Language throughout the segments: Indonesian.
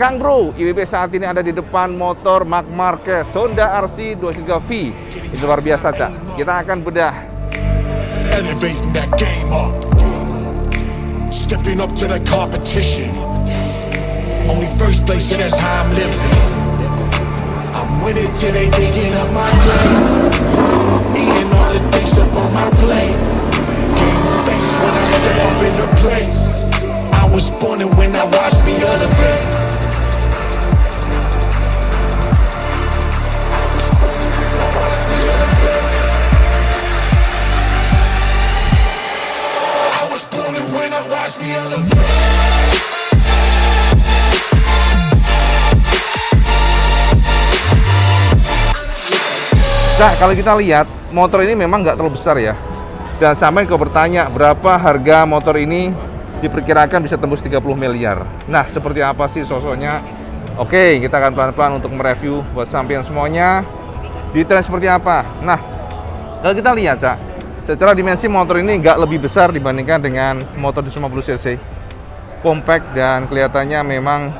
Kang Bro, IWB saat ini ada di depan motor Marc Marquez Honda RC 23V. Itu luar biasa, Cak. Kita akan bedah. Elevating that game up, stepping up to the competition. Only first place, and that's how I'm living. I'm winning till they digging up my grave, eating all the things up on my plate. Game face when I step up in the place. I was born and when I watch me elevate. I was born and when I watch me elevate. Nah, kalau kita lihat motor ini memang nggak terlalu besar ya. Dan sampai kau bertanya berapa harga motor ini, diperkirakan bisa tembus 30 miliar. Nah, seperti apa sih sosoknya? Oke, kita akan pelan-pelan untuk mereview buat sampean semuanya. Detail seperti apa? Nah, kalau kita lihat, Cak, secara dimensi motor ini nggak lebih besar dibandingkan dengan motor 250 cc. Compact dan kelihatannya memang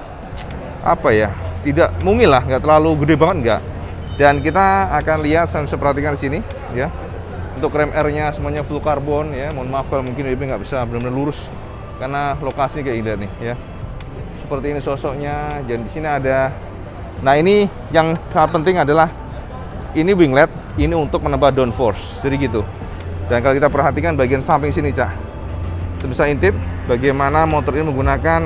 apa ya? Tidak mungil lah, nggak terlalu gede banget nggak. Dan kita akan lihat, saya bisa perhatikan di sini ya. Untuk rem R-nya semuanya full karbon ya. Mohon maaf kalau mungkin WB nggak bisa benar-benar lurus karena lokasi kayak gini nih ya. Seperti ini sosoknya. Dan di sini ada. Nah, ini yang sangat penting adalah ini winglet, ini untuk menambah downforce. Jadi gitu. Dan kalau kita perhatikan bagian samping sini, Cak, kita bisa intip bagaimana motor ini menggunakan.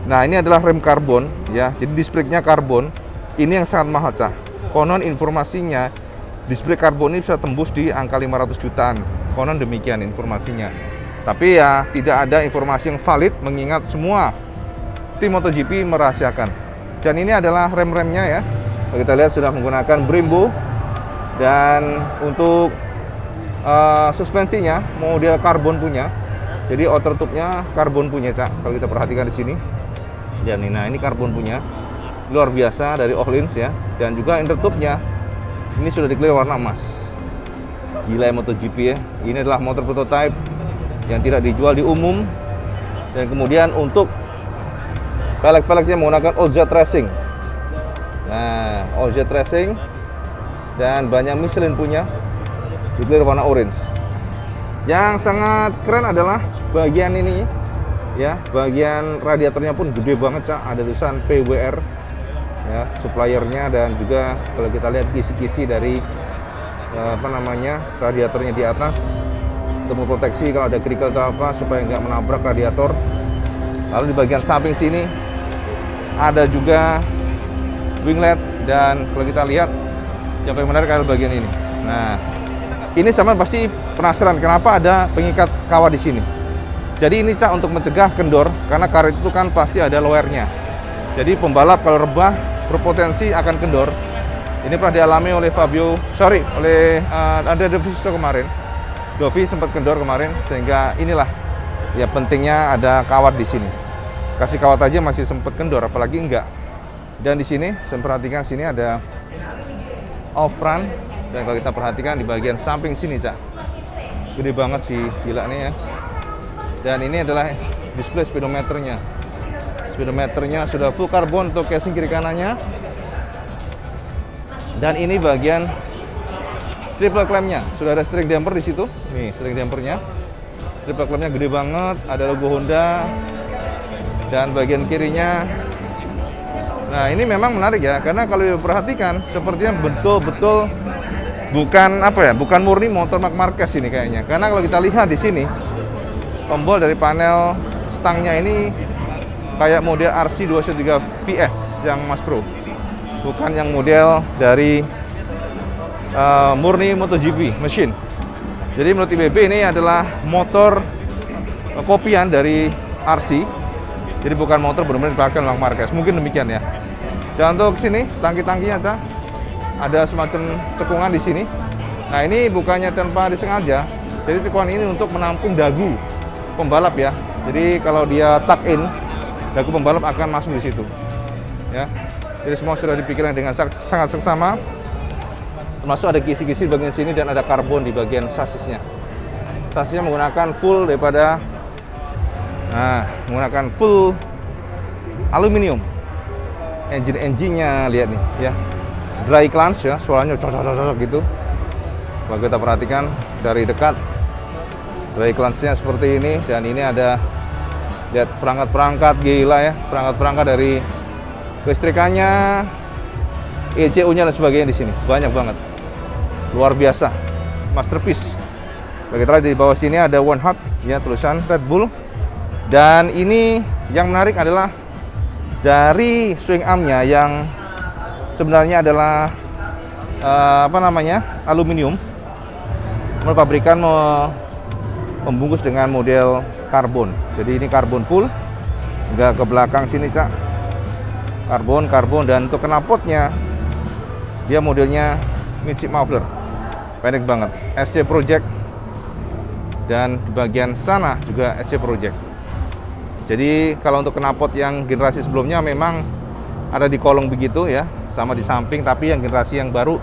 Nah, ini adalah rem karbon ya. Jadi disc brake-nya karbon. Ini yang sangat mahal, Cak. Konon informasinya disc brake karbon ini bisa tembus di angka 500 jutaan. Konon demikian informasinya. Tapi ya tidak ada informasi yang valid mengingat semua tim MotoGP merahasiakan. Dan ini adalah rem-remnya ya. Kita lihat sudah menggunakan Brembo. Dan untuk suspensinya model karbon punya. Jadi outer tube-nya karbon punya, Cak. Kalau kita perhatikan di sini. Dan nah, ini karbon punya. Luar biasa dari Öhlins ya. Dan juga intertube-nya ini sudah di-clear warna emas. Gila ya MotoGP ya. Ini adalah motor prototype yang tidak dijual di umum. Dan kemudian untuk pelek-peleknya menggunakan OZ Racing. Nah, OZ Racing dan banyak Michelin punya, di-clear warna orange. Yang sangat keren adalah bagian ini ya. Bagian radiatornya pun gede banget, Cak. Ada tulisan PWR ya, suppliernya. Dan juga kalau kita lihat kisi-kisi dari radiatornya di atas untuk memproteksi kalau ada kerikil atau apa supaya nggak menabrak radiator. Lalu di bagian samping sini ada juga winglet. Dan kalau kita lihat yang paling menarik adalah bagian ini. Nah, ini sama pasti penasaran kenapa ada pengikat kawat di sini. Jadi ini, Cak, untuk mencegah kendor karena karet itu kan pasti ada lowernya. Jadi pembalap kalau rebah berpotensi akan kendor. Ini pernah dialami oleh oleh Andrea Dovizioso kemarin. Dovi sempat kendor kemarin, sehingga inilah ya pentingnya ada kawat di sini. Kasih kawat aja masih sempat kendor, apalagi enggak. Dan di sini saya perhatikan sini ada off front. Dan kalau kita perhatikan di bagian samping sini, Cak, gede banget sih, gila nih ya. Dan ini adalah display speedometernya. Speedometernya sudah full karbon untuk casing kiri kanannya. Dan ini bagian triple clamp-nya. Sudah ada steering damper di situ. Nih, steering dampernya. Triple clamp-nya gede banget, ada logo Honda. Dan bagian kirinya. Nah, ini memang menarik ya, karena kalau diperhatikan sepertinya betul-betul bukan murni motor Marc Marquez ini kayaknya. Karena kalau kita lihat di sini, tombol dari panel stangnya ini kayak model RC 203 VS yang Mas Bro, bukan yang model dari murni MotoGP mesin. Jadi menurut IWB ini adalah motor kopian dari RC. Jadi bukan motor benar-benar dipakai oleh Marc Marquez. Mungkin demikian ya. Dan untuk sini tangki-tangkinya, Cak, ada semacam cekungan di sini. Nah, ini bukannya tanpa disengaja. Jadi cekungan ini untuk menampung dagu pembalap ya. Jadi kalau dia tuck in, dagu pembalap akan masuk di situ. Ya. Jadi semua sudah dipikirkan dengan sangat seksama. Termasuk ada kisi-kisi di bagian sini dan ada karbon di bagian sasisnya. Sasisnya menggunakan full daripada menggunakan full aluminium. engine-nya lihat nih ya. Dry clutch ya, suaranya cocok gitu. Kalau kita perhatikan dari dekat, dry clutch-nya seperti ini, dan ini ada lihat perangkat-perangkat gila ya, perangkat-perangkat dari kelistrikannya, ECU-nya dan sebagainya di sini. Banyak banget. Luar biasa. Masterpiece. Kalau kita lihat di bawah sini ada One Hot ya, tulisan Red Bull. Dan ini yang menarik adalah dari swing arm-nya yang sebenarnya adalah aluminium. Pabrikan membungkus dengan model karbon. Jadi ini karbon full. Enggak ke belakang sini, Cak. Karbon, dan untuk knalpotnya dia modelnya midship muffler. Pendek banget. SC Project. Dan di bagian sana juga SC Project. Jadi kalau untuk knalpot yang generasi sebelumnya memang ada di kolong begitu ya, sama di samping, tapi yang generasi yang baru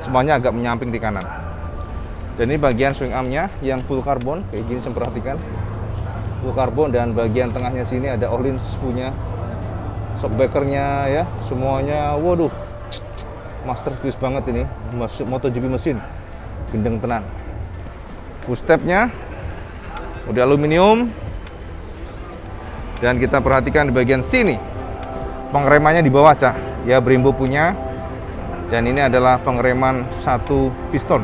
semuanya agak menyamping di kanan. Dan ini bagian swing arm-nya yang full karbon, kayak gini saya perhatikan. Full karbon, dan bagian tengahnya sini ada Öhlins punya shockbreaker-nya ya, semuanya waduh. Masterpiece banget ini, MotoGP mesin. Gendeng tenan. Footstep-nya udah aluminium. Dan kita perhatikan di bagian sini. Pengeremannya di bawah, Cak. Ya, Brembo punya. Dan ini adalah pengereman satu piston.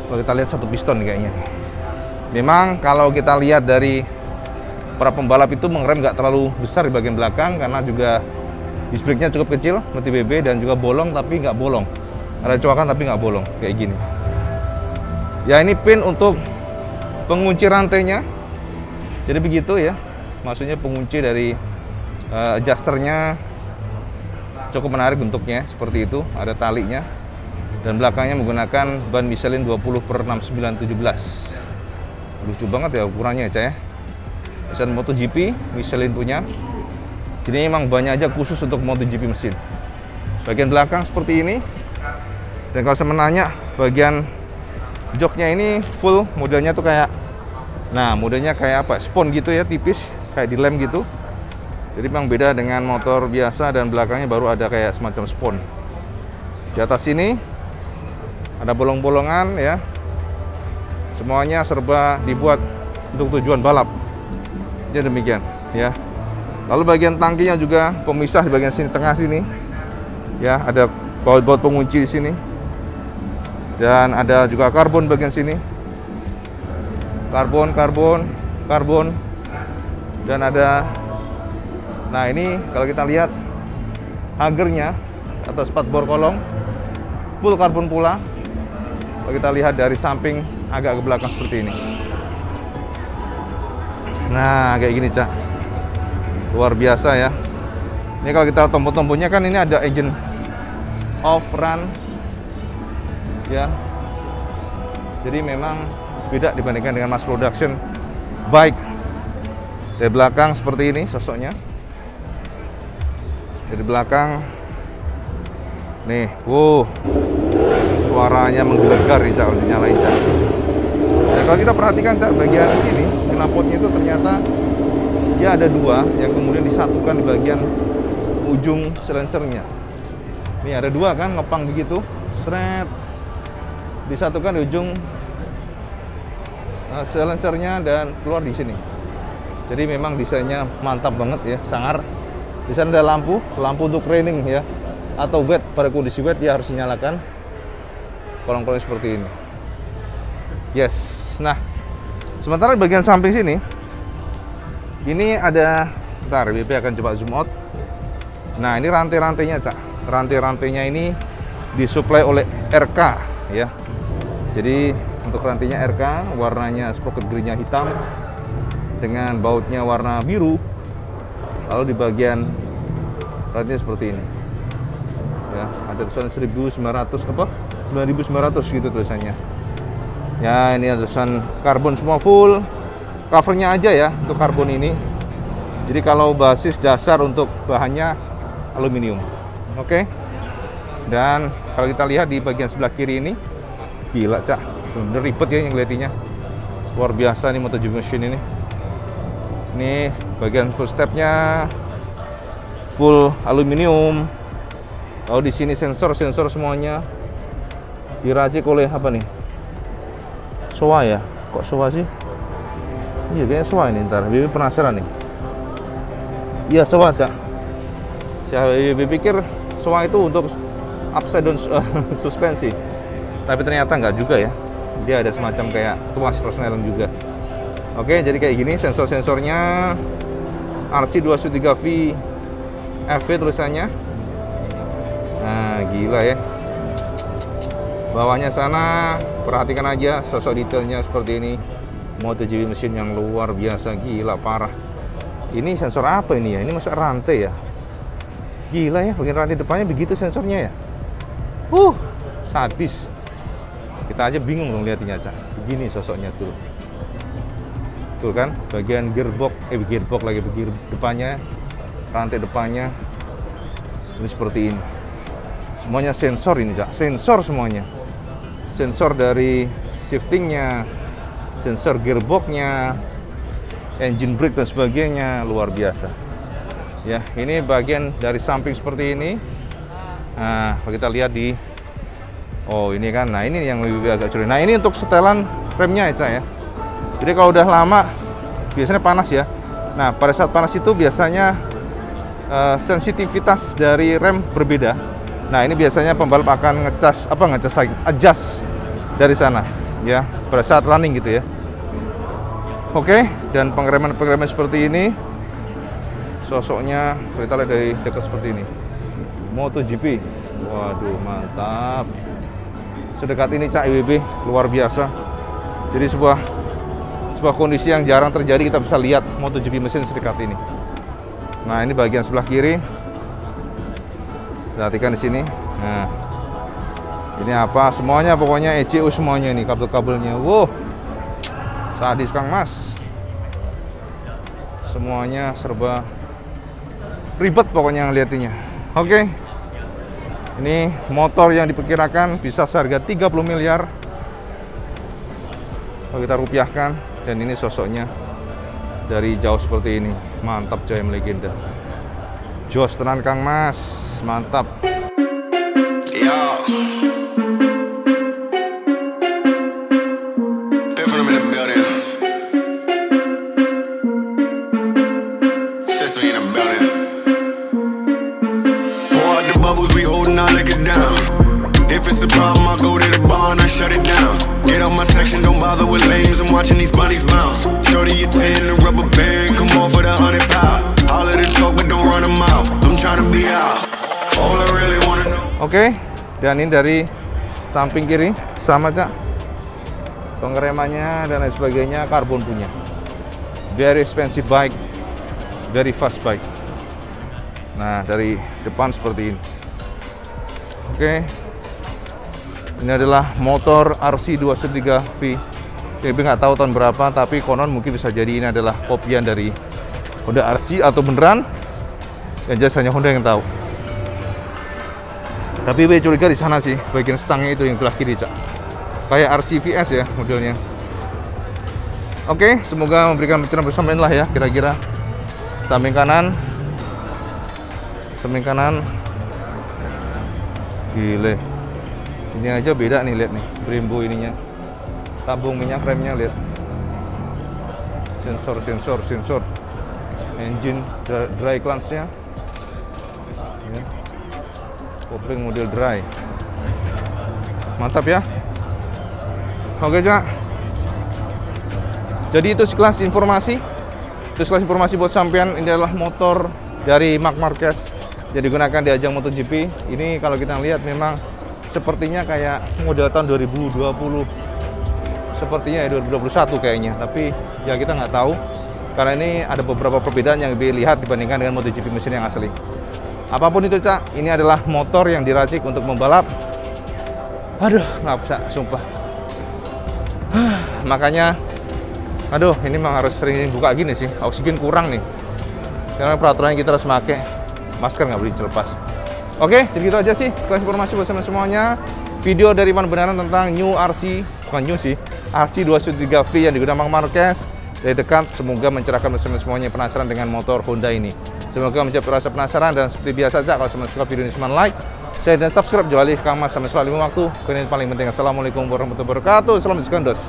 Kalau kita lihat satu piston kayaknya. Memang kalau kita lihat dari para pembalap itu mengerem nggak terlalu besar di bagian belakang, karena juga disc brake-nya cukup kecil, multi BB, dan juga bolong tapi nggak bolong. Ada coakan tapi nggak bolong, kayak gini. Ya, ini pin untuk pengunci rantainya. Jadi begitu ya. Maksudnya pengunci dari adjusternya cukup menarik bentuknya, seperti itu. Ada talinya. Dan belakangnya menggunakan ban Michelin 20/6917. Lucu banget ya ukurannya, Cak ya. Mesin MotoGP Michelin punya. Jadi memang banyak aja khusus untuk MotoGP mesin. Bagian belakang seperti ini. Dan kalau saya menanya, bagian joknya ini full, modelnya tuh kayak, nah modelnya kayak apa? Spon gitu ya, tipis, kayak dilem gitu. Jadi memang beda dengan motor biasa, dan belakangnya baru ada kayak semacam spon. Di atas sini ada bolong-bolongan ya. Semuanya serba dibuat untuk tujuan balap. Jadi demikian ya. Lalu bagian tangkinya juga pemisah di bagian sini, tengah sini. Ya, ada baut-baut pengunci di sini. Dan ada juga karbon bagian sini. Karbon. Dan ada, nah ini kalau kita lihat hagernya atau spatbor kolong full karbon pula. Kalau kita lihat dari samping agak ke belakang seperti ini. Nah, kayak gini, Cak. Luar biasa ya. Ini kalau kita tombol-tombolnya kan ini ada engine off, run ya. Jadi memang beda dibandingkan dengan mass production bike. Dari belakang seperti ini sosoknya. Dari belakang nih, suaranya menggelegar nih, Cak, kalau dinyalain, Cak. Dan kalau kita perhatikan, Cak, bagian sini knalpotnya itu ternyata dia ada dua yang kemudian disatukan di bagian ujung silencernya. Ini ada dua kan, ngepang begitu, seret, disatukan di ujung silencernya dan keluar di sini. Jadi memang desainnya mantap banget ya, sangar. Di sana ada lampu untuk raining ya, atau wet. Pada kondisi wet dia harus dinyalakan kolong-kolong seperti ini. Yes. Nah, sementara di bagian samping sini ini ada, bentar, BP akan coba zoom out. Nah, ini rantai-rantainya, Cak. Rantai-rantainya ini disuplai oleh RK ya. Jadi untuk rantainya RK, warnanya sprocket green-nya hitam dengan bautnya warna biru. Lalu di bagian rantainya seperti ini. Ya, ada tulisan 9.900 gitu tulisannya. Ya, ini ada tulisan karbon semua full. Covernya aja ya untuk karbon ini. Jadi kalau basis dasar untuk bahannya aluminium. Oke. Dan kalau kita lihat di bagian sebelah kiri ini, gila, Cak. Bener ribet ya yang ngeliatinya. Luar biasa nih MotoGP mesin ini. Ini bagian footstep-nya full aluminium. Oh, di sini sensor semuanya diracik oleh apa nih? Showa ya? Kok Showa sih? Iya kayaknya Showa ini, ntar Bibi penasaran nih. Iya Showa, Cak. Saya pikir Showa itu untuk upside down suspensi, tapi ternyata nggak juga ya. Dia ada semacam kayak tuas persneling juga. Oke, jadi kayak gini sensor-sensornya. RC213V FV tulisannya. Nah, gila ya. Bawahnya sana, perhatikan aja sosok detailnya seperti ini. MotoGP mesin yang luar biasa, gila parah. Ini sensor apa ini ya? Ini masa rantai ya? Gila ya, bagian rantai depannya begitu sensornya ya. Sadis. Kita aja bingung dong lihatnya, Cak. Begini sosoknya tuh. Tuh kan, bagian gearbox lagi bagian depannya, rantai depannya. Ini seperti ini. Semuanya sensor ini, Cak. Sensor semuanya. Sensor dari shiftingnya, sensor gearboxnya, engine brake dan sebagainya, luar biasa. Ya, ini bagian dari samping seperti ini. Nah, kalau kita lihat di ini kan, nah ini yang lebih agak curi. Nah, ini untuk setelan remnya ya, Cak ya. Jadi kalau udah lama biasanya panas ya. Nah, pada saat panas itu biasanya sensitivitas dari rem berbeda. Nah, ini biasanya pembalap akan adjust dari sana ya, pada saat running gitu ya. Oke, dan pengereman seperti ini. Sosoknya kita lihat dari dekat seperti ini. MotoGP. Waduh, mantap. Sedekat ini, Cak, IWB, luar biasa. Jadi sebuah kondisi yang jarang terjadi, kita bisa lihat MotoGP mesin sedekat ini. Nah, ini bagian sebelah kiri. Perhatikan di sini. Nah, ini apa? Semuanya pokoknya ECU semuanya ini, kabel-kabelnya. Wow, sadis Kang Mas. Semuanya serba ribet pokoknya ngeliatinya. Oke. Ini motor yang diperkirakan bisa seharga 30 miliar. Kalau kita rupiahkan, dan ini sosoknya dari jauh seperti ini. Mantap, coy, legenda. Jos tenan Kang Mas, mantap. Shut it down. Get out my section, don't bother with lames. I'm watching these bunnies bounce. Shorty your 10, the rubber band, come on for the 100 pound. All of the talk, but don't run them out. I'm trying to be out. All I really wanna know. Oke, dan ini dari samping kiri sama, Cak. Pengeremannya dan lain sebagainya karbon punya. Very expensive bike, very fast bike. Nah, dari depan seperti ini. Oke. Ini adalah motor RC213V. Saya nggak tahu tahun berapa, tapi konon mungkin bisa jadi ini adalah kopian dari Honda RC atau beneran. Yang jelas hanya Honda yang tahu. Tapi gue curiga di sana sih, bagian stangnya itu yang belah kiri, Cak. Kayak RC VS ya modelnya. Oke, semoga memberikan pencerahan bersama lah ya, kira-kira. Samping kanan. Gile. Ini aja beda nih, lihat nih, Brembo ininya. Tabung minyak remnya, lihat. Sensor. Engine dry cleanse-nya. Ya. Kopling model dry. Mantap ya. Oke, Cak. Jadi itu sekelas informasi. Buat sampean. Ini adalah motor dari Marc Marquez yang digunakan di ajang MotoGP. Ini kalau kita lihat memang sepertinya kayak model tahun 2020, sepertinya ya 2021 kayaknya, tapi ya kita nggak tahu karena ini ada beberapa perbedaan yang lebih lihat dibandingkan dengan MotoGP mesin yang asli. Apapun itu, Cak, ini adalah motor yang diracik untuk membalap. Aduh, nggak bisa, sumpah. Makanya, ini memang harus sering buka gini sih, oksigen kurang nih. Karena peraturan kita harus pakai masker, nggak boleh dilepas. Oke, jadi gitu aja sih sekelas informasi buat semuanya. Video dari Iwan Benaran tentang RC213V yang digunakan Marc Marquez dari dekat. Semoga mencerahkan semuanya penasaran dengan motor Honda ini. Semoga menjawab rasa penasaran, dan seperti biasa saja kalau suka video ini cuma like, share, dan subscribe. Jual Kang Mas sampai selalu waktu. Ini paling penting. Assalamualaikum warahmatullahi wabarakatuh. Salam diskon dos.